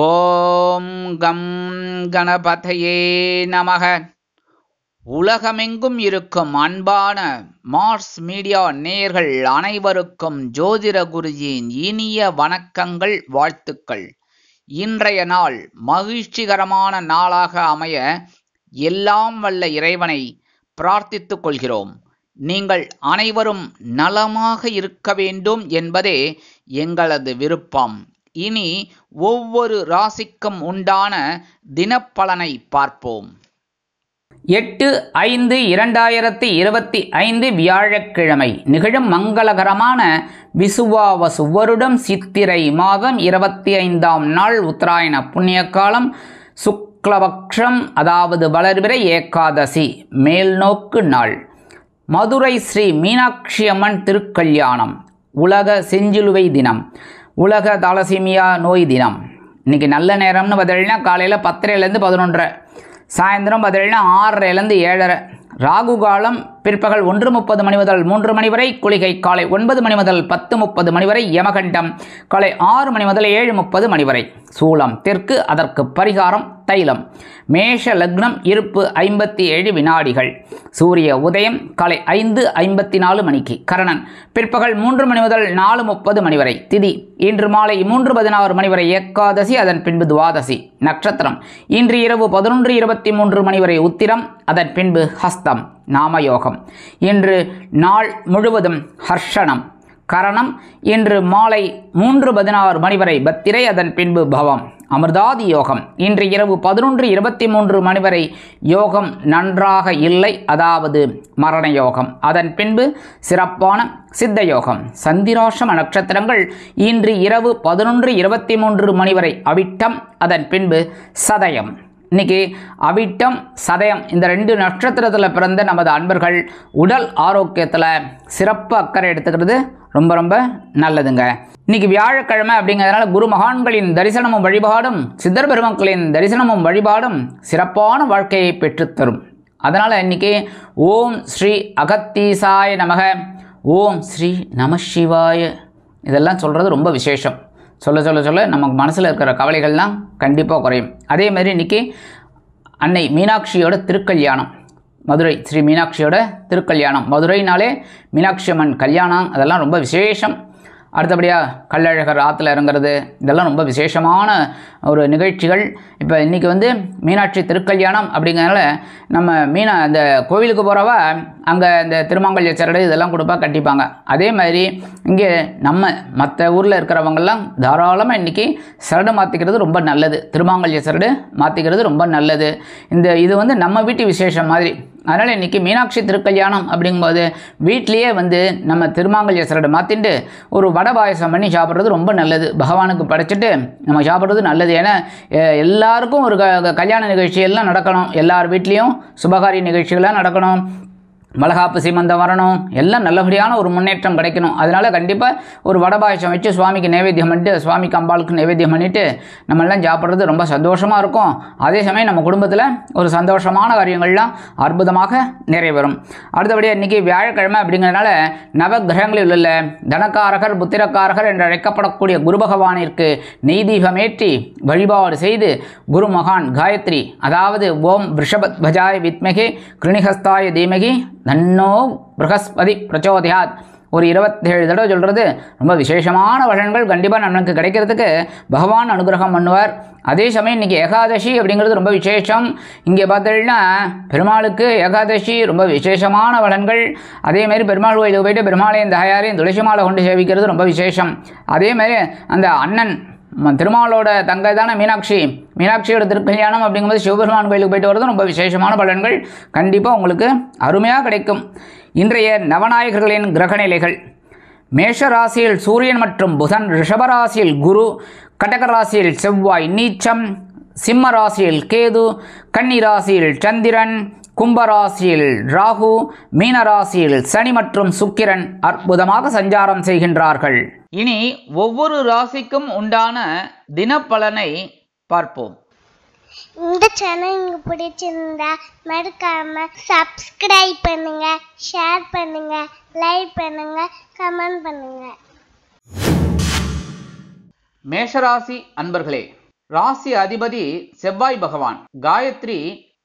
ஓம் come கணபதையே நமக. உலகமெங்கும் இருக்கும் அன்பான மார்ஸ் மீடியா நேயர்கள் அனைவருக்கும் ஜோதிட குருஜியின் இனிய வணக்கங்கள், வாழ்த்துக்கள். இன்றைய நாள் மகிழ்ச்சிகரமான நாளாக அமைய எல்லாம் வல்ல இறைவனை பிரார்த்தித்துக் கொள்கிறோம். நீங்கள் அனைவரும் நலமாக இருக்க வேண்டும் என்பதே எங்களது விருப்பம். இனி ஒவ்வொரு ராசிக்கும் உண்டான தினப்பலனை பார்ப்போம். 8/5/2025 வியாழக்கிழமை நிகழும் மங்களகரமான விசுவாவசு வருடம் சித்திரை மாதம் 25ஆம் நாள் உத்தராயண புண்ணிய காலம் சுக்லபக்ஷம், அதாவது வளர்பிறை ஏகாதசி மேல்நோக்கு நாள். மதுரை ஸ்ரீ மீனாட்சி அம்மன் திருக்கல்யாணம், உலக செஞ்சிலுவை தினம், உலக தலசீமியா நோய் தினம். இன்றைக்கி நல்ல நேரம்னு பார்த்தீங்கன்னா காலையில் 10:30லேருந்து 11:30, சாயந்தரம் பார்த்தீங்கன்னா 6:30லேருந்து 7:30. ராகு காலம் பிற்பகல் 1:30 மணி முதல் 3 மணி வரை, குளிகை காலை 9 மணி முதல் 10:30 மணி வரை, யமகண்டம் காலை 6 மணி முதல் 7:30 மணி வரை. சூலம் தெற்கு, அதற்கு பரிகாரம் தைலம். மேஷ லக்னம், இருப்பு 57 வினாடிகள். சூரிய உதயம் காலை 5:54 மணிக்கு. கரணன் பிற்பகல் 3 மணி முதல் 4:30 மணி வரை. திதி இன்று மாலை 3:16 மணி வரை ஏகாதசி, அதன் பின்பு துவாதசி. நட்சத்திரம் இன்று இரவு 11:23 மணி வரை உத்திரம், அதன் பின்பு ஹஸ்தம். நாமயோகம் இன்று நாள் முழுவதும் ஹர்ஷனம். கரணம் இன்று மாலை 3:16 மணி வரை பத்திரை, அதன் பின்பு பவம். அமிர்தாதி யோகம் இன்று இரவு 11:23 மணி வரை யோகம் நன்றாக இல்லை, அதாவது மரண யோகம். அதன் பின்பு சிறப்பான சித்த யோகம். சந்திராஷ்டம நட்சத்திரங்கள் இன்று இரவு 11:23 மணி வரை அவிட்டம், அதன் பின்பு சதயம். இன்னைக்கு அவிட்டம் சதயம் இந்த 2 நட்சத்திரத்தில் பிறந்த நமது அன்பர்கள் உடல் ஆரோக்கியத்தில் சிறப்பு அக்கறை எடுத்துக்கிறது ரொம்ப ரொம்ப நல்லதுங்க. இன்னைக்கு வியாழக்கிழமை அப்படிங்கிறதுனால குரு மகான்களின் தரிசனமும் வழிபாடும் சித்தர் பெருமக்களின் தரிசனமும் வழிபாடும் சிறப்பான வாழ்க்கையை பெற்றுத்தரும். அதனால் இன்னைக்கு ஓம் ஸ்ரீ அகத்தீசாய நமக, ஓம் ஸ்ரீ நம சிவாய இதெல்லாம் சொல்கிறது ரொம்ப விசேஷம். சொல்ல சொல்ல சொல்ல நமக்கு மனசில் இருக்கிற கவலைகள்லாம் கண்டிப்பாக குறையும். அதே மாதிரி இன்றைக்கி அன்னை மீனாட்சியோட திருக்கல்யாணம், மதுரை ஸ்ரீ மீனாட்சியோட திருக்கல்யாணம். மதுரைனாலே மீனாட்சி அம்மன் கல்யாணம், அதெல்லாம் ரொம்ப விசேஷம். அடுத்தபடியாக கள்ளழகர் ஆற்றுல இறங்குறது, இதெல்லாம் ரொம்ப விசேஷமான ஒரு நிகழ்ச்சிகள். இப்போ இன்றைக்கி மீனாட்சி திருக்கல்யாணம் அப்படிங்கிறனால நம்ம அந்த கோவிலுக்கு போகிறவ அங்கே இந்த திருமாங்கல்ய சரடு இதெல்லாம் கொடுப்பா, கட்டிப்பாங்க. அதே மாதிரி இங்கே நம்ம மற்ற ஊரில் இருக்கிறவங்கெல்லாம் தாராளமாக இன்றைக்கி சரடு மாற்றிக்கிறது ரொம்ப நல்லது. திருமாங்கல்ய சரடு மாற்றிக்கிறது ரொம்ப நல்லது. இது நம்ம வீட்டு விசேஷம் மாதிரி. அதனால் இன்றைக்கி மீனாட்சி திருக்கல்யாணம் அப்படிங்கும்போது வீட்லேயே நம்ம திருமாங்கல்ய சரடு மாற்றிட்டு ஒரு வடை பாயசம் பண்ணி சாப்பிட்றது ரொம்ப நல்லது. பகவானுக்கு படைச்சிட்டு நம்ம சாப்பிட்றது நல்லது. ஏன்னா எல்லாருக்கும் ஒரு கல்யாண நிகழ்ச்சியெல்லாம் நடக்கணும், எல்லார் வீட்லேயும் சுபகாரிய நிகழ்ச்சிகள்லாம் நடக்கணும், வளகாப்பு சீமந்தம் வரணும், எல்லாம் நல்லபடியான ஒரு முன்னேற்றம் கிடைக்கணும். அதனால் கண்டிப்பாக ஒரு வடை பாயசம் வச்சு சுவாமிக்கு நைவேத்தியம் பண்ணிட்டு, சுவாமிக்கு அம்பாளுக்கு நைவேத்தியம் பண்ணிவிட்டு நம்மெல்லாம் சாப்பிட்றது ரொம்ப சந்தோஷமாக இருக்கும். அதே சமயம் நம்ம குடும்பத்தில் ஒரு சந்தோஷமான காரியங்கள்லாம் அற்புதமாக நிறைவேறும். அடுத்தபடியாக இன்றைக்கி வியாழக்கிழமை அப்படிங்கிறதுனால நவகிரகங்களில் உள்ள தனக்காரகர் புத்திரக்காரகர் என்று அழைக்கப்படக்கூடிய குரு பகவானிற்கு நெய் தீபமேற்றி வழிபாடு செய்து குரு மகான் காயத்ரி, அதாவது ஓம் ரிஷபத் பஜாய வித்மகே கிருணிஹஸ்தாய தீமகி தன்னோ ப்ரஹஸ்பதி பிரச்சோதயாத் ஒரு 27 தடவை சொல்கிறது ரொம்ப விசேஷமான பலன்கள் கண்டிப்பாக நமக்கு கிடைக்கிறதுக்கு பகவான் அனுகிரகம் பண்ணுவார். அதே சமயம் இன்றைக்கி ஏகாதசி அப்படிங்கிறது ரொம்ப விசேஷம். இங்கே பார்த்தீங்கன்னா பெருமாளுக்கு ஏகாதசி ரொம்ப விசேஷமான பலன்கள். அதேமாதிரி பெருமாள் கோயிலுக்கு போய்ட்டு பெருமாளையும் தாயாரையும் துளசி மாலை கொண்டு சேவிக்கிறது ரொம்ப விசேஷம். அதேமாதிரி அந்த அண்ணன் திருமாலோட தங்கை தானே மீனாட்சியோட திருக்கல்யாணம் அப்படிங்கும்போது சிவபெருமான் கோயிலுக்கு போயிட்டு வரதும் ரொம்ப விசேஷமான பலன்கள் கண்டிப்பாக உங்களுக்கு அருமையாக கிடைக்கும். இன்றைய நவநாயகர்களின் கிரகநிலைகள்: மேஷ ராசியில் சூரியன் மற்றும் புதன், ரிஷபராசியில் குரு, கடகராசியில் செவ்வாய் நீச்சம், சிம்ம ராசியில் கேது, கன்னி ராசியில் சந்திரன், கும்பராசியில் ராகு, மீனராசியில் சனி மற்றும் சுக்கிரன் அற்புதமாக சஞ்சாரம் செய்கின்றார்கள். இனி ஒவ்வொரு ராசிக்கும் உண்டான தினப்பலனை பார்ப்போம். இந்த சேனல் உங்களுக்கு பிடிச்சிருந்தா மறக்காம சப்ஸ்கிரைப் பண்ணுங்க, ஷேர் பண்ணுங்க, லைக் பண்ணுங்க, கமெண்ட் பண்ணுங்க. மேஷராசி அன்பர்களே, ராசி அதிபதி செவ்வாய் பகவான். காயத்ரி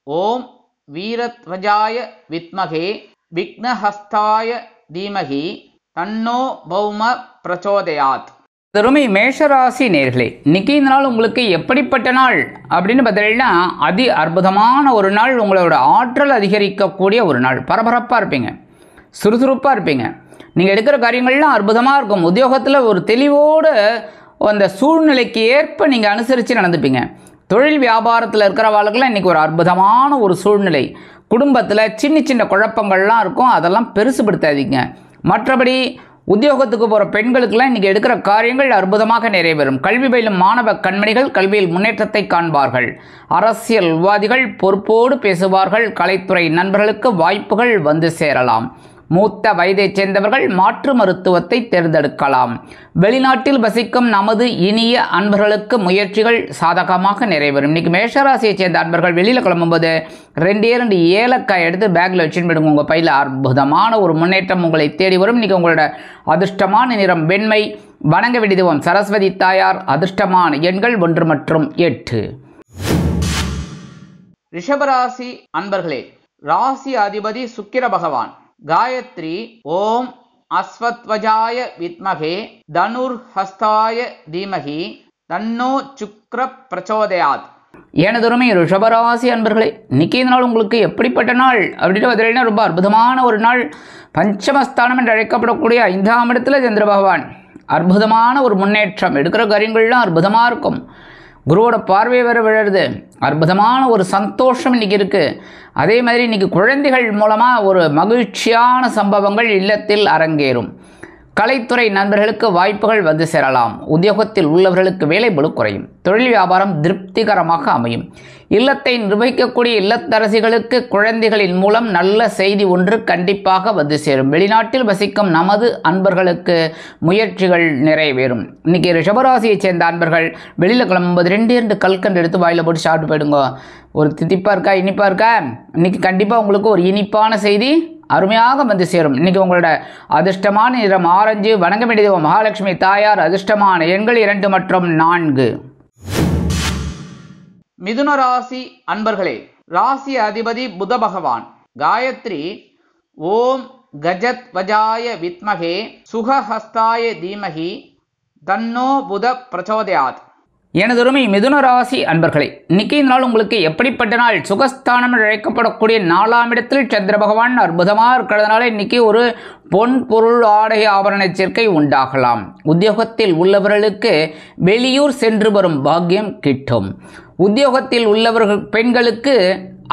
ஓம் வீரத்வஜாய வித்மகே விக்னஹஸ்தாய தீமகி தன்னோ பௌம பிரச்சோதயாத். தருமை மேஷராசி நேர்களே, இன்னைக்கு இந்த நாள் உங்களுக்கு எப்படிப்பட்ட நாள் அப்படின்னு பார்த்தீங்கன்னா, அதி அற்புதமான ஒரு நாள். உங்களோட ஆற்றல் அதிகரிக்கக்கூடிய ஒரு நாள். பரபரப்பாக இருப்பீங்க, சுறுசுறுப்பாக இருப்பீங்க. நீங்கள் எடுக்கிற காரியங்கள்லாம் அற்புதமாக இருக்கும். உத்தியோகத்தில் ஒரு தெளிவோடு அந்த சூழ்நிலைக்கு ஏற்ப நீங்கள் அனுசரித்து நடந்துப்பீங்க. தொழில் வியாபாரத்தில் இருக்கிறவாளுக்கெல்லாம் இன்றைக்கி ஒரு அற்புதமான ஒரு சூழ்நிலை. குடும்பத்தில் சின்ன சின்ன குழப்பங்கள்லாம் இருக்கும், அதெல்லாம் பெருசுபடுத்தாதீங்க. மற்றபடி உத்தியோகத்துக்கு போகிற பெண்களுக்கெல்லாம் இன்றைக்கி எடுக்கிற காரியங்கள் அற்புதமாக நிறைவேறும். கல்வி பயிலும் மாணவ கண்மணிகள் கல்வியில் முன்னேற்றத்தை காண்பார்கள். அரசியல்வாதிகள் பொறுப்போடு பேசுவார்கள். கலைத்துறை நண்பர்களுக்கு வாய்ப்புகள் வந்து சேரலாம். மூத்த வயதைச் சேர்ந்தவர்கள் மாற்று மருத்துவத்தை தேர்ந்தெடுக்கலாம். வெளிநாட்டில் வசிக்கும் நமது இனிய அன்பர்களுக்கு முயற்சிகள் சாதகமாக நிறைவேறும். இன்றைக்கி மேஷராசியைச் சேர்ந்த அன்பர்கள் வெளியில் கிளம்பும்போது 2 ஏலக்காய் எடுத்து பேக்கில் வச்சுன்னு போயிடுங்க. உங்கள் பையில் அற்புதமான ஒரு முன்னேற்றம் உங்களை தேடி வரும். இன்றைக்கி உங்களோட அதிர்ஷ்டமான நிறம் வெண்மை. வணங்க வேண்டியதும் சரஸ்வதி தாயார். அதிர்ஷ்டமான எண்கள் 1 மற்றும் 8. ரிஷபராசி அன்பர்களே, ராசி அதிபதி சுக்கிர பகவான். காயத்ரி ஓம் அஸ்வத்வஜாய வித்மகே தனுர்ஹஸ்தாய தீமகி தன்னோ சுக்ர பிரச்சோதயாத். எனதுமே ரிஷபராசி அன்பர்களே, இன்னைக்கு இந்த நாள் உங்களுக்கு எப்படிப்பட்ட நாள் அப்படின்னு பார்த்தீங்கன்னா, ரொம்ப அற்புதமான ஒரு நாள். பஞ்சமஸ்தானம் என்று அழைக்கப்படக்கூடிய 5ஆம் இடத்துல சந்திர பகவான். அற்புதமான ஒரு முன்னேற்றம். எடுக்கிற காரியங்கள்லாம் அற்புதமாக இருக்கும். குருவோட பார்வை வேறு விழுறது. அற்புதமான ஒரு சந்தோஷம் இன்றைக்கி இருக்குது. அதே மாதிரி இன்றைக்கி குழந்தைகள் மூலமாக ஒரு மகிழ்ச்சியான சம்பவங்கள் இல்லத்தில் அரங்கேறும். கலைத்துறை நண்பர்களுக்கு வாய்ப்புகள் வந்து சேரலாம். உத்தியோகத்தில் உள்ளவர்களுக்கு வேலை பளு குறையும். தொழில் வியாபாரம் திருப்திகரமாக அமையும். இல்லத்தை நிர்வகிக்கக்கூடிய இல்லத்தரசிகளுக்கு குழந்தைகளின் மூலம் நல்ல செய்தி ஒன்று கண்டிப்பாக வந்து சேரும். வெளிநாட்டில் வசிக்கும் நமது அன்பர்களுக்கு முயற்சிகள் நிறைவேறும். இன்றைக்கி ரிஷபராசியைச் சேர்ந்த அன்பர்கள் வெளியில் கிளம்பும்போது 2 கல்கண்டு எடுத்து வாயில் போட்டு சாப்பிட்டு போயிடுங்க. ஒரு தித்திப்பாக இருக்கா, இனிப்பாக இருக்கா? இன்றைக்கி கண்டிப்பாக உங்களுக்கு ஒரு இனிப்பான செய்தி அருமையாக வந்து சேரும். இன்றைக்கி உங்களோட அதிர்ஷ்டமான நிறம் ஆரஞ்சு. வணங்க வேண்டியது மகாலட்சுமி தாயார். அதிர்ஷ்டமான எண்கள் 2 மற்றும் 4. மிதுன ராசி அன்பர்களே, ராசி அதிபதி புத பகவான். காயத்ரி ஓம் கஜத்வஜாய வித்மகே சுகஹஸ்தாய தீமகி தன்னோ புத பிரச்சோதயாத். எனதுரிமை மிதுன ராசி அன்பர்களே, இன்னைக்கு இந்த நாள் உங்களுக்கு எப்படிப்பட்ட நாள்? சுகஸ்தானம் அழைக்கப்படக்கூடிய 4ஆம் இடத்தில் சந்திர பகவான் அற்புதமாக இருக்கிறதுனால இன்னைக்கு ஒரு பொன் பொருள் ஆடை ஆபரண சேர்க்கை உண்டாகலாம். உத்தியோகத்தில் உள்ளவர்களுக்கு வெளியூர் சென்று வரும் பாக்கியம் கிட்டும். உத்தியோகத்தில் உள்ளவர்கள் பெண்களுக்கு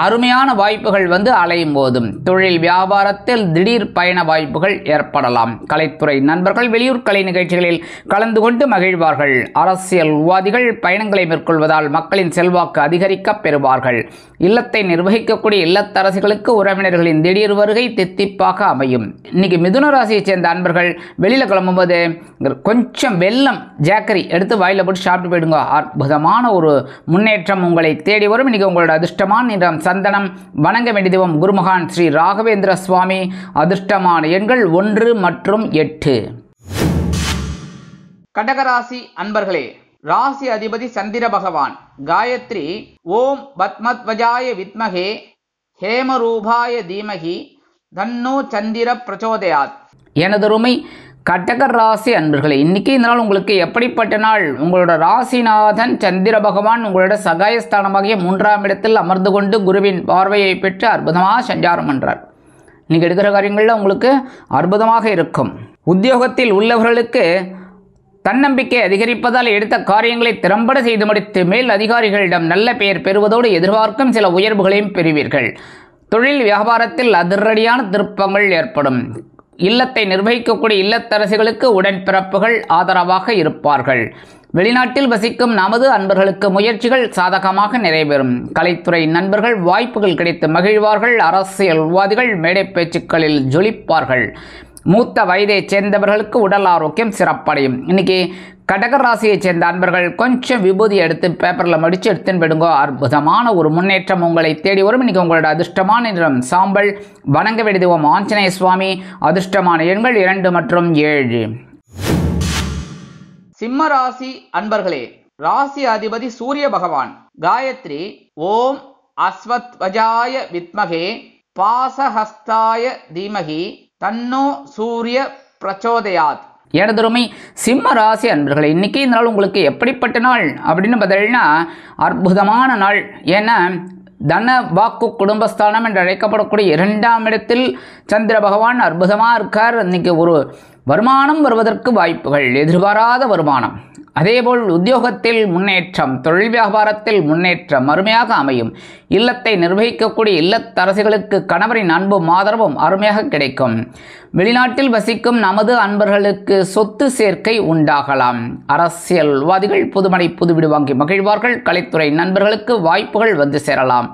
அருமையான வாய்ப்புகள் வந்து அலையும் போதும். தொழில் வியாபாரத்தில் திடீர் பயண வாய்ப்புகள் ஏற்படலாம். கலைத்துறை நண்பர்கள் வெளியூர் கலை நிகழ்ச்சிகளில் கலந்து கொண்டு மகிழ்வார்கள். அரசியல்வாதிகள் பயணங்களை மேற்கொள்வதால் மக்களின் செல்வாக்கு அதிகரிக்க பெறுவார்கள். இல்லத்தை நிர்வகிக்கக்கூடிய இல்லத்தரசிகளுக்கு உறவினர்களின் திடீர் வருகை தித்திப்பாக அமையும். இன்னைக்கு மிதுன ராசியைச் சேர்ந்த அன்பர்கள் வெளியில் கிளம்பும்போது கொஞ்சம் வெல்லம் ஜாக்கரி எடுத்து வாயில போட்டு சாப்பிட்டு போயிடுங்க. அற்புதமான ஒரு முன்னேற்றம் உங்களை தேடி வரும். இன்னைக்கு உங்களோட அதிர்ஷ்டமான நிறம் சந்தனம். வணங்க வேண்டியதும் குருமகான் ஸ்ரீ ராகவேந்திர சுவாமி. அதிர்ஷ்டமான எண்கள் 1 மற்றும் 8. கடகராசி அன்பர்களே, ராசி அதிபதி சந்திர பகவான். காயத்ரி ஓம் பத்மத்வஜாய வித்மகே ஹேமரூபாய தீமகி தன்னோ சந்திர பிரச்சோதயாத். எனதருமை கடக ராசி அன்பர்களே, இன்றைக்கி இந்த நாள் உங்களுக்கு எப்படிப்பட்ட நாள்? உங்களோட ராசிநாதன் சந்திர பகவான் உங்களோட சகாயஸ்தானமாகிய 3ஆம் இடத்தில் அமர்ந்து கொண்டு குருவின் பார்வையை பெற்று அற்புதமாக சஞ்சாரம் பண்ணுறார். நீங்கள் எடுக்கிற காரியங்களில் உங்களுக்கு அற்புதமாக இருக்கும். உத்தியோகத்தில் உள்ளவர்களுக்கு தன்னம்பிக்கை அதிகரிப்பதால் எடுத்த காரியங்களை திறம்பட செய்து முடித்து மேல் அதிகாரிகளிடம் நல்ல பெயர் பெறுவதோடு எதிர்பார்க்கும் சில உயர்வுகளையும் பெறுவீர்கள். தொழில் வியாபாரத்தில் அதிரடியான திருப்பங்கள் ஏற்படும். இல்லத்தை நிர்வகிக்கக்கூடிய இல்லத்தரசிகளுக்கு உடன்பிறப்புகள் ஆதரவாக இருப்பார்கள். வெளிநாட்டில் வசிக்கும் நமது அன்பர்களுக்கு முயற்சிகள் சாதகமாக நிறைவேறும். கலைத்துறை நண்பர்கள் வாய்ப்புகள் கிடைத்து மகிழ்வார்கள். அரசியல்வாதிகள் மேடை பேச்சுக்களில் ஜொலிப்பார்கள். மூத்த வயதைச் சேர்ந்தவர்களுக்கு உடல் ஆரோக்கியம் சிறப்படையும். இன்னைக்கு கடகராசியைச் சேர்ந்த அன்பர்கள் கொஞ்சம் விபூதி எடுத்து பேப்பரில் மடித்து எடுத்துன்னு போயிடுங்க. அற்புதமான ஒரு முன்னேற்றம் உங்களை தேடி வரும். இன்றைக்கி உங்களோட அதிர்ஷ்டமான நிறம் சாம்பல். வணங்க வேண்டியது ஆஞ்சநேய சுவாமி. அதிர்ஷ்டமான எண்கள் 2 மற்றும் 7. சிம்ம ராசி அன்பர்களே, ராசி அதிபதி சூரிய பகவான். காயத்ரி ஓம் அஸ்வத்வஜாய வித்மகே பாசஹஸ்தாய தீமகி தன்னோ சூரிய பிரச்சோதயாத். எனதருமை சிம்ம ராசி அன்பர்களே, இன்னைக்கு இந்த நாள் உங்களுக்கு எப்படிப்பட்ட நாள் அப்படின்னு பார்த்தீங்கன்னா அற்புதமான நாள். ஏன்னா தன வாக்கு குடும்பஸ்தானம் என்று அழைக்கப்படக்கூடிய 2ஆம் இடத்தில் சந்திர பகவான் அற்புதமாக இருக்கார். இன்னைக்கு ஒரு வருமானம் வருவதற்கு வாய்ப்புகள், எதிர்பாராத வருமானம். அதேபோல் உத்தியோகத்தில் முன்னேற்றம், தொழில் வியாபாரத்தில் முன்னேற்றம் அருமையாக அமையும். இல்லத்தை நிர்வகிக்கக்கூடிய இல்லத்தரசிகளுக்கு கணவரின் அன்பும் ஆதரவும் அருமையாக கிடைக்கும். வெளிநாட்டில் வசிக்கும் நமது அன்பர்களுக்கு சொத்து சேர்க்கை உண்டாகலாம். அரசியல்வாதிகள் புதுமனை புதுவிடு வாங்கி மகிழ்வார்கள். கலைத்துறை நண்பர்களுக்கு வாய்ப்புகள் வந்து சேரலாம்.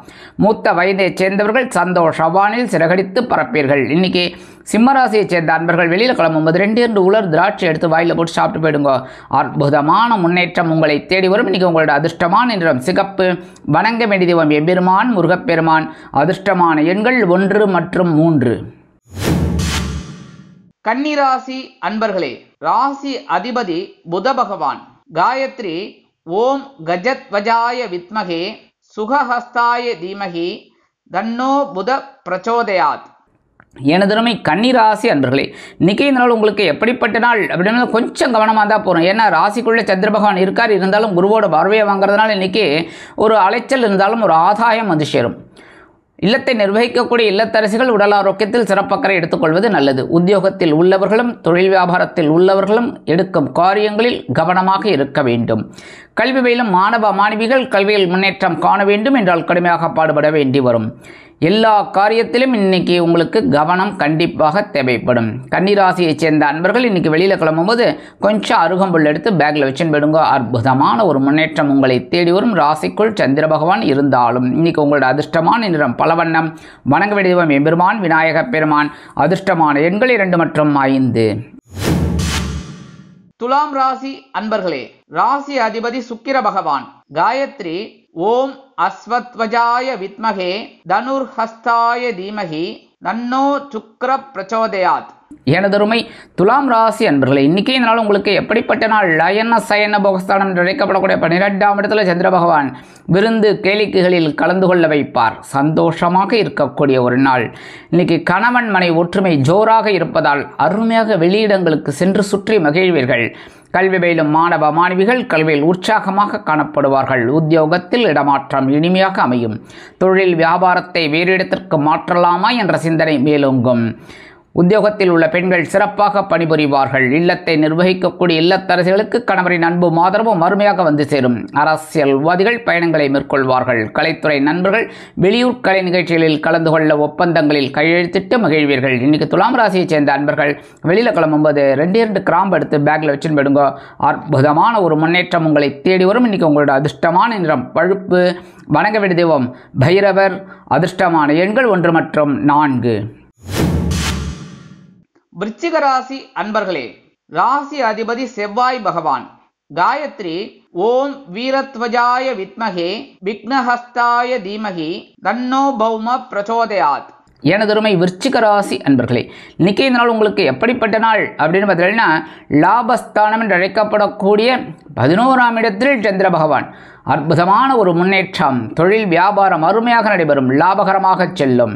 மூத்த வயதைச் சேர்ந்தவர்கள் சந்தோஷ வானில் சிறகடித்து பரப்பீர்கள். இன்னைக்கு சிம்மராசியை சேர்ந்த அன்பர்கள் வெளியில் கிளம்பும்போது 2 உலர் திராட்சை எடுத்து வாயில போட்டு சாப்பிட்டு போயிடுங்க. அற்புதமான முன்னேற்றம் உங்களை தேடி வரும். இன்னைக்கு உங்களோட அதிர்ஷ்டமான நிறம் சிகப்பு. வணங்க வேண்டிய தெய்வம் எம்பெருமான் முருகப்பெருமான். அதிர்ஷ்டமான எண்கள் 1 மற்றும் 3. கன்னிராசி அன்பர்களே, ராசி அதிபதி புத பகவான். காயத்ரி ஓம் கஜத்வஜாய வித்மகே சுகஹஸ்தாய தீமகி தன்னோ புத பிரச்சோதயாத். எனதருமை கன்னிராசி அன்பர்களே, இன்னைக்கு இந்த நாள் உங்களுக்கு எப்படிப்பட்ட நாள் அப்படின்னு கொஞ்சம் கவனமாக தான் போகிறோம். ஏன்னா ராசிக்குள்ளே சந்திர பகவான் இருக்கார். இருந்தாலும் குருவோட பார்வையை வாங்குறதுனால இன்றைக்கி ஒரு அலைச்சல் இருந்தாலும் ஒரு ஆதாயம் வந்து சேரும். இல்லத்தை நிர்வகிக்கக்கூடிய இல்லத்தரசிகள் உடல் ஆரோக்கியத்தில் சிறப்பக்கறை எடுத்துக்கொள்வது நல்லது. உத்தியோகத்தில் உள்ளவர்களும் தொழில் வியாபாரத்தில் உள்ளவர்களும் எடுக்கும் காரியங்களில் கவனமாக இருக்க வேண்டும். கல்வி பயிலும் மாணவ மாணவிகள் கல்வியில் முன்னேற்றம் காண வேண்டும் என்றால் கடுமையாக பாடுபட வேண்டி வரும். எல்லா காரியத்திலும் இன்னைக்கு உங்களுக்கு கவனம் கண்டிப்பாக தேவைப்படும். கன்னிராசியைச் சேர்ந்த அன்பர்கள் இன்னைக்கு வெளியில் கிளம்பும்போது கொஞ்சம் அருகம்புல் எடுத்து பேக்கில் வச்சுன்னு போயிடுங்க. அற்புதமான ஒரு முன்னேற்றம் உங்களை தேடி வரும். ராசிக்குள் சந்திர பகவான் இருந்தாலும் இன்னைக்கு உங்களோட அதிர்ஷ்டமான நிறம் பலவண்ணம். வணங்க வேண்டிய தெய்வம் எம்பெருமான் விநாயக பெருமான். அதிர்ஷ்டமான எண்கள் 2 மற்றும் 5. துலாம் ராசி அன்பர்களே, ராசி அதிபதி சுக்கிர பகவான். காயத்ரி ஓம் அஸ்வத்வஜாய வித்மகே தனுர்ஹஸ்தாய தீமகி தன்னோ சுக்ர பிரச்சோதயாத். எனதருமை துலாம் ராசி அன்பர்களே, இன்னைக்கு இந்த நாள் உங்களுக்கு எப்படிப்பட்ட நாள்? லயன சயன போகஸ்தானம் என்று அழைக்கப்படக்கூடிய 12ஆம் இடத்துல சந்திர பகவான் விருந்து கேளிக்கைகளில் கலந்து கொள்ள வைப்பார். சந்தோஷமாக இருக்கக்கூடிய ஒரு நாள். இன்னைக்கு கணவன் மனை ஒற்றுமை ஜோராக இருப்பதால் அருமையாக வெளியிடங்களுக்கு சென்று சுற்றி மகிழ்வீர்கள். கல்வி பயிலும் மாணவ மாணவிகள் கல்வியில் உற்சாகமாக காணப்படுவார்கள். உத்தியோகத்தில் இடமாற்றம் இனிமையாக அமையும். தொழில் வியாபாரத்தை வேறு இடத்திற்கு மாற்றலாமா என்ற சிந்தனை மேலோங்கும். உத்தியோகத்தில் உள்ள பெண்கள் சிறப்பாக பணிபுரிவார்கள். இல்லத்தை நிர்வகிக்கக்கூடிய இல்லத்தரசிகளுக்கு கணவரின் அன்பும் ஆதரவும் அருமையாக வந்து சேரும். அரசியல்வாதிகள் பயணங்களை மேற்கொள்வார்கள். கலைத்துறை நண்பர்கள் வெளியூர் கலை நிகழ்ச்சிகளில் கலந்து கொள்ள ஒப்பந்தங்களில் கையெழுத்திட்டு மகிழ்வீர்கள். இன்னைக்கு துலாம் ராசியைச் சேர்ந்த அன்பர்கள் வெளியில் கிளம்பும்போது 2 கிராம்பு எடுத்து பேக்கில் வச்சுன்னு போயிடுங்க. அற்புதமான ஒரு முன்னேற்றம் உங்களை தேடி வரும். இன்னைக்கு உங்களோட அதிர்ஷ்டமான நிறம் பழுப்பு. வணங்க வேண்டிய தெய்வம் பைரவர். அதிர்ஷ்டமான எண்கள் 1 மற்றும் 4. விருச்சிக ராசி அன்பர்களே, ராசி அதிபதி செவ்வாய் பகவான். காயத்ரி ஓம் வீரத்வஜாய வித்மகே விக்னஹஸ்தாய தீமகி தன்னோ பௌம பிரச்சோதயாத். எனதருமை விருச்சிக ராசி அன்பர்களே, இன்னைக்கு இந்த நாள் உங்களுக்கு எப்படிப்பட்ட நாள் அப்படின்னு பார்த்தீங்கன்னா லாபஸ்தானம் என்று அழைக்கப்படக்கூடிய 11ஆம் இடத்தில் சந்திர பகவான். அற்புதமான ஒரு முன்னேற்றம். தொழில் வியாபாரம் அருமையாக நடைபெறும். லாபகரமாக செல்லும்.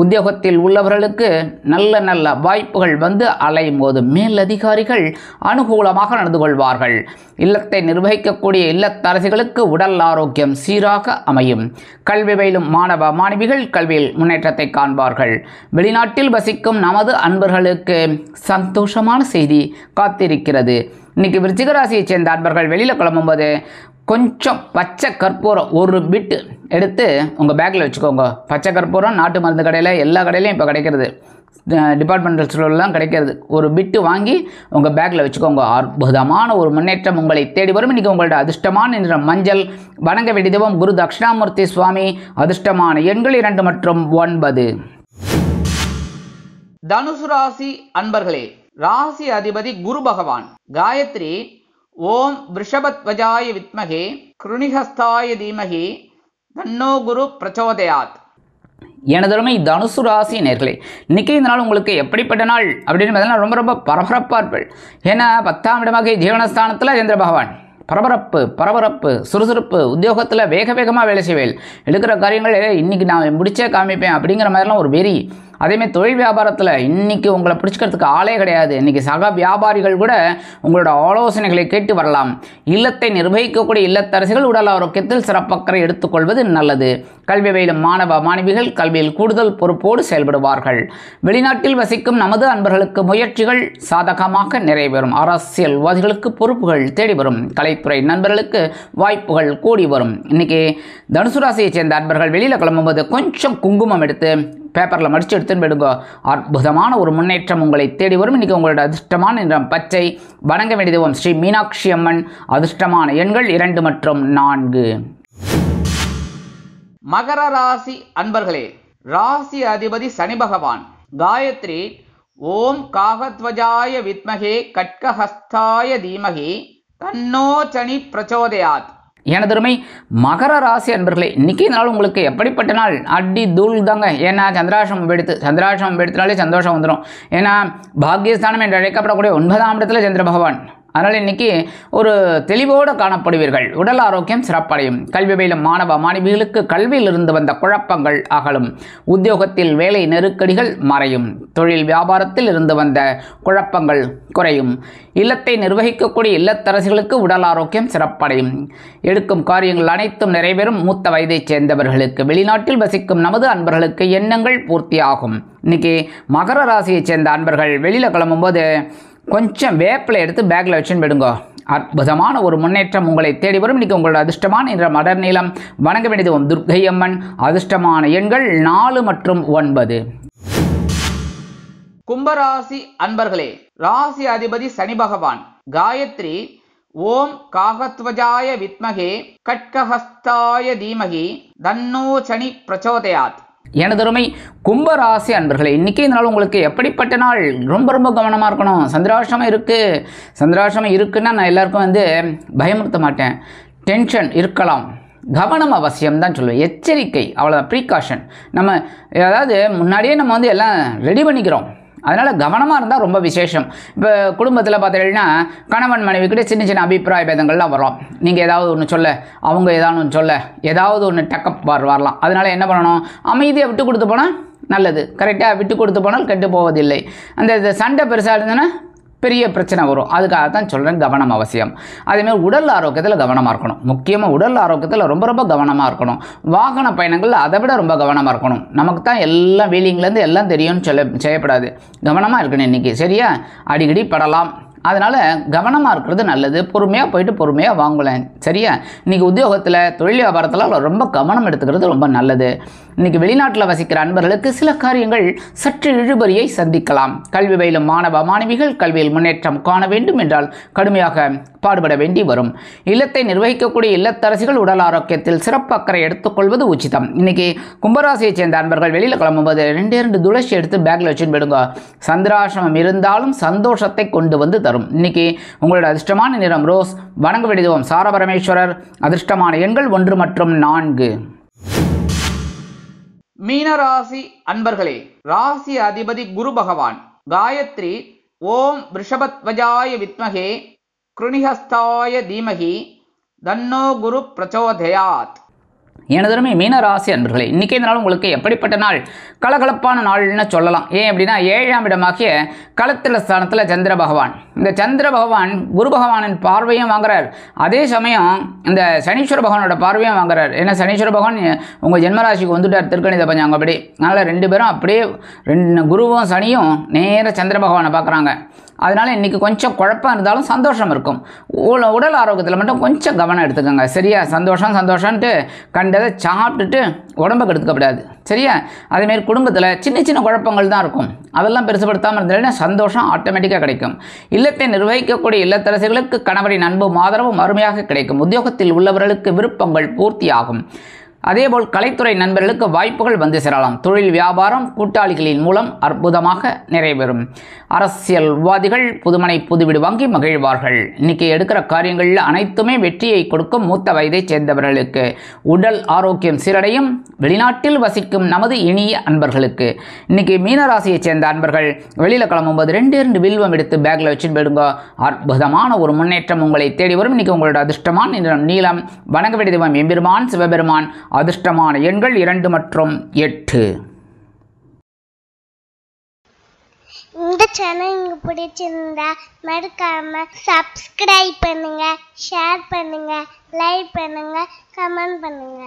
உத்தியோகத்தில் உள்ளவர்களுக்கு நல்ல நல்ல வாய்ப்புகள் வந்து அலைமோதும். மேலதிகாரிகள் அனுகூலமாக நடந்து கொள்வார்கள். இல்லத்தை நிர்வகிக்கக்கூடிய இல்லத்தரசிகளுக்கு உடல் ஆரோக்கியம் சீராக அமையும். கல்வி பயிலும் மாணவ மாணவிகள் கல்வியில் முன்னேற்றத்தை காண்பார்கள். வெளிநாட்டில் வசிக்கும் நமது அன்பர்களுக்கு சந்தோஷமான செய்தி காத்திருக்கிறது. இன்னைக்கு விருச்சிக ராசியைச் சேர்ந்த அன்பர்கள் வெளியில் கிளம்பும்போது கொஞ்சம் பச்சை கற்பூரம் 1 பிட்டு எடுத்து உங்கள் பேக்கில் வச்சுக்கோங்க. பச்சை கற்பூரம் நாட்டு மருந்து கடையில் எல்லா கடையிலையும் இப்போ கிடைக்கிறது. டிபார்ட்மெண்டல் ஸ்டோர்லாம் கிடைக்கிறது. 1 பிட்டு வாங்கி உங்கள் பேக்கில் வச்சுக்கோங்க. அற்புதமான ஒரு முன்னேற்றம் உங்களை தேடி வரும். இன்றைக்கி உங்களோட அதிர்ஷ்டமான நிறம் மஞ்சள். வணங்க வேண்டிய தெய்வம் குரு தட்சிணாமூர்த்தி சுவாமி. அதிர்ஷ்டமான எண்கள் 2 மற்றும் 9. தனுசு ராசி அன்பர்களே, ராசி அதிபதி குரு பகவான். காயத்ரி ஓம் விருஷபத்வஜாய வித்மகே கிருணிஹஸ்தாய தீமகி தன்னோ குரு பிரச்சோதயாத். எனதருமை தனுசு ராசி நேர்களே, இன்றைக்கி இந்த நாள் உங்களுக்கு எப்படிப்பட்ட நாள் அப்படின்னு பார்த்தீங்கன்னா ரொம்ப ரொம்ப பரபரப்பாக இருப்பேன். ஏன்னா 10ஆம் இடமாக ஜீவனஸ்தானத்தில் சந்திர பகவான், பரபரப்பு சுறுசுறுப்பு, உத்தியோகத்தில் வேகமாக வேலை செய்வேன், எடுக்கிற காரியங்கள் இன்றைக்கி நான் முடிச்சே காமிப்பேன் அப்படிங்கிற மாதிரிலாம் ஒரு வெறி. அதேமாதிரி தொழில் வியாபாரத்தில் இன்றைக்கி உங்களை பிடிச்சிக்கிறதுக்கு ஆளே கிடையாது. இன்றைக்கி சக வியாபாரிகள் கூட உங்களோட ஆலோசனைகளை கேட்டு வரலாம். இல்லத்தை நிர்வகிக்கக்கூடிய இல்லத்தரசிகள் உடல் ஆரோக்கியத்தில் சிறப்பக்கறை எடுத்துக்கொள்வது நல்லது. கல்வி பயிலும் மாணவ மாணவிகள் கல்வியில் கூடுதல் பொறுப்போடு செயல்படுவார்கள். வெளிநாட்டில் வசிக்கும் நமது அன்பர்களுக்கு முயற்சிகள் சாதகமாக நிறைவேறும். அரசியல்வாதிகளுக்கு பொறுப்புகள் தேடி வரும். கலைத்துறை நண்பர்களுக்கு வாய்ப்புகள் கூடி வரும். இன்றைக்கி தனுசு ராசியை சேர்ந்த அன்பர்கள் வெளியில் கிளம்பும்போது கொஞ்சம் குங்குமம் எடுத்து பேப்பரில் மடித்து எடுத்துன்னு போயிடுங்க. அற்புதமான ஒரு முன்னேற்றம் உங்களை தேடி வரும். இன்றைக்கி உங்களோட அதிர்ஷ்டமான நிறம் பச்சை. வணங்க வேண்டிய தெய்வம் ஸ்ரீ மீனாட்சி அம்மன். அதிர்ஷ்டமான எண்கள் 2 மற்றும் 4. மகர ராசி அன்பர்களே, ராசி அதிபதி சனி பகவான். காயத்ரி ஓம் காகத்வஜாய வித்மகே கட்கஹஸ்தாய தீமகி தன்னோ சனி பிரச்சோதயாத். எனதருமை மகர ராசி அன்பர்களே, இன்றைக்கி நாள் உங்களுக்கு எப்படிப்பட்ட நாள்? அடி தூள் தாங்க. ஏன்னா சந்திராசிரமம் எடுத்துனாலே சந்தோஷம் வந்துடும். ஏன்னா பாக்யஸ்தானம் என்று அழைக்கப்படக்கூடிய 9ஆம் இடத்துல சந்திர பகவான். அதனால் இன்றைக்கி ஒரு தெளிவோடு காணப்படுவீர்கள். உடல் ஆரோக்கியம் சிறப்படையும். கல்வி பயிலும் மாணவ மாணவிகளுக்கு கல்வியில் இருந்து வந்த குழப்பங்கள் அகலும். உத்தியோகத்தில் வேலை நெருக்கடிகள் மறையும். தொழில் வியாபாரத்தில் இருந்து வந்த குழப்பங்கள் குறையும். இல்லத்தை நிர்வகிக்கக்கூடிய இல்லத்தரசிகளுக்கு உடல் ஆரோக்கியம் சிறப்படையும். எடுக்கும் காரியங்கள் அனைத்தும் நிறைவேறும். மூத்த வயதைச் சேர்ந்தவர்களுக்கு, வெளிநாட்டில் வசிக்கும் நமது அன்பர்களுக்கு எண்ணங்கள் பூர்த்தியாகும். இன்றைக்கி மகர ராசியைச் சேர்ந்த அன்பர்கள் வெளியில் கிளம்பும்போது கொஞ்சம் வேப்பிலை எடுத்து பேக்கில் வச்சுன்னு விடுங்க. அற்புதமான ஒரு முன்னேற்றம் உங்களை தேடி வரும். இன்றைக்கி உங்களோட அதிர்ஷ்டமான என்ற மடர் நீளம். வணங்க வேண்டியது துர்க்கை அம்மன். அதிர்ஷ்டமான எண்கள் 4 மற்றும் 9. கும்பராசி அன்பர்களே, ராசி அதிபதி சனி பகவான். காயத்ரி ஓம் காகத்வஜாய வித்மகே கட்கஹஸ்தாய தீமகி தன்னோ சனி பிரச்சோதயாத். எனதருமை கும்பராசி அன்பர்களே, இன்றைக்கி இந்த நாள் உங்களுக்கு எப்படிப்பட்ட நாள்? ரொம்ப கவனமாக இருக்கணும். சந்திராசிரமம் இருக்குன்னா நான் எல்லாருக்கும் பயமுறுத்த மாட்டேன். டென்ஷன் இருக்கலாம், கவனம் அவசியம்தான் சொல்லுவேன். எச்சரிக்கை, அவ்வளோதான், ப்ரீகாஷன். நம்ம அதாவது முன்னாடியே நம்ம எல்லாம் ரெடி பண்ணிக்கிறோம். அதனால் கவனமாக இருந்தால் ரொம்ப விசேஷம். இப்போ குடும்பத்தில் பார்த்தீங்கன்னா கணவன் மனைவி கிட்ட சின்ன அபிப்பிராய பேதங்கள்லாம் வரும். நீங்கள் ஏதாவது ஒன்று சொல்ல, அவங்க ஏதாவது ஒன்று சொல்ல, ஏதாவது ஒன்று டக்கப் வரலாம். அதனால் என்ன பண்ணணும்? அமைதியாக விட்டு கொடுத்து போனால் நல்லது. கரெக்டாக விட்டு கொடுத்து போனால் கெட்டு போவதில்லை. அந்த சண்டை பெருசாக இருந்ததுன்னா பெரிய பிரச்சனை வரும். அதுக்காக தான் சொல்கிறேன், கவனம் அவசியம். அதேமாதிரி உடல் ஆரோக்கியத்தில் கவனமாக இருக்கணும். முக்கியமாக உடல் ஆரோக்கியத்தில் ரொம்ப கவனமாக இருக்கணும். வாகன பயணங்கள் அதை விட ரொம்ப கவனமாக இருக்கணும். நமக்கு தான் எல்லாம் வீலிங்லேருந்து எல்லாம் தெரியும்னு செய்யப்படாது. கவனமாக இருக்கணும் இன்றைக்கி. சரியா? அடிக்கடி படலாம். அதனால் கவனமாக இருக்கிறது நல்லது. பொறுமையாக போயிட்டு பொறுமையாக வாங்கலாம். சரியா? இன்றைக்கி உத்தியோகத்தில் தொழில் வியாபாரத்தில் ரொம்ப கவனம் எடுத்துக்கிறது ரொம்ப நல்லது. இன்றைக்கி வெளிநாட்டில் வசிக்கிற அன்பர்களுக்கு சில காரியங்கள் சற்று இழுபறியை சந்திக்கலாம். கல்வி பயிலும் மாணவ மாணவிகள் கல்வியில் முன்னேற்றம் காண வேண்டும் என்றால் கடுமையாக பாடுபட வேண்டி வரும். இல்லத்தை நிர்வகிக்கக்கூடிய இல்லத்தரசிகள் உடல் ஆரோக்கியத்தில் சிறப்பு அக்கறை எடுத்துக்கொள்வது உச்சிதம். இன்றைக்கி கும்பராசியை சேர்ந்த அன்பர்கள் வெளியில் கிளம்பும்போது 2 துளசி எடுத்து பேக்கில் வச்சுன்னு போயிடுங்க. சந்திராசிரமம் இருந்தாலும் சந்தோஷத்தை கொண்டு வந்து தரும். இன்றைக்கி உங்களோட அதிர்ஷ்டமான நிறம் ரோஸ். வணங்க வேண்டியது சாரபரமேஸ்வரர். அதிர்ஷ்டமான எண்கள் 1 மற்றும் 4. மீனராசி அன்பர்களே, ராசி அதிபதி குரு பகவான். காயத்ரி ஓம் ரிஷபத்வஜாய வித்மகே கிருணிஹஸ்தாய தீமகி தன்னோ குரு பிரச்சோதயாத். எனதருமை மீனராசி அன்பர்களே, இன்றைக்கி இந்த நாள் உங்களுக்கு எப்படிப்பட்ட நாள்? கலகலப்பான நாள்னு சொல்லலாம். ஏன் அப்படின்னா 7ஆம் இடமாகிய களத்தில ஸ்தானத்தில் சந்திர பகவான். இந்த சந்திர பகவான் குரு பகவானின் பார்வையும் வாங்குறார். அதே சமயம் இந்த சனீஸ்வர பகவானோட பார்வையும் வாங்குறார். ஏன்னா சனீஸ்வர பகவான் உங்கள் ஜென்மராசிக்கு வந்துட்டார் திருக்கணித பஞ்சாங்கப்படி. அதனால் 2 பேரும் அப்படியே குருவும் சனியும் நேர சந்திர பகவானை பார்க்குறாங்க. அதனால் இன்றைக்கி கொஞ்சம் குழப்பம் இருந்தாலும் சந்தோஷம் இருக்கும். உடல் ஆரோக்கியத்தில் மட்டும் கொஞ்சம் கவனம் எடுத்துக்கோங்க. சரியா? சந்தோஷம்ன்ட்டு கண்டதை சாப்பிட்டுட்டு உடம்புக்கு எடுத்துக்கப்படாது. சரியா? அதேமாரி குடும்பத்தில் சின்ன குழப்பங்கள் தான் இருக்கும். அதெல்லாம் பெருசுப்படுத்தாமல் இருந்தாலும் சந்தோஷம் ஆட்டோமேட்டிக்காக கிடைக்கும். இல்லத்தை நிர்வகிக்கக்கூடிய இல்லத்தரசிகளுக்கு கணவரின் அன்பும் ஆதரவும் அருமையாக கிடைக்கும். உத்தியோகத்தில் உள்ளவர்களுக்கு விருப்பங்கள் பூர்த்தியாகும். அதேபோல் கலைத்துறை நண்பர்களுக்கு வாய்ப்புகள் வந்து சேரலாம். தொழில் வியாபாரம் கூட்டாளிகளின் மூலம் அற்புதமாக நிறைவேறும். அரசியல்வாதிகள் புதுமனை புதுவீடு வாங்கி மகிழ்வார்கள். இன்னைக்கு எடுக்கிற காரியங்களில் அனைத்துமே வெற்றியை கொடுக்கும். மூத்த வயதை சேர்ந்தவர்களுக்கு உடல் ஆரோக்கியம் சீரடையும். வெளிநாட்டில் வசிக்கும் நமது இனிய அன்பர்களுக்கு இன்னைக்கு மீனராசியை சேர்ந்த அன்பர்கள் வெளியில் கிளம்பும்போது 2 வில்வம் எடுத்து பேக்கில் வச்சுட்டு போயிடுங்க. அற்புதமான ஒரு முன்னேற்றம் உங்களை தேடி வரும். இன்னைக்கு உங்களோட அதிர்ஷ்டமான நிறம் நீலம். வணங்க வேண்டிய தெய்வம் எம்பெருமான் சிவபெருமான். அதிர்ஷ்டமான எண்கள் 2 மற்றும் 8. இந்த சேனல் உங்களுக்கு பிடிச்சிருந்தா மறக்காம சப்ஸ்கிரைப் பண்ணுங்க, ஷேர் பண்ணுங்க, லைக் பண்ணுங்க, கமெண்ட் பண்ணுங்க.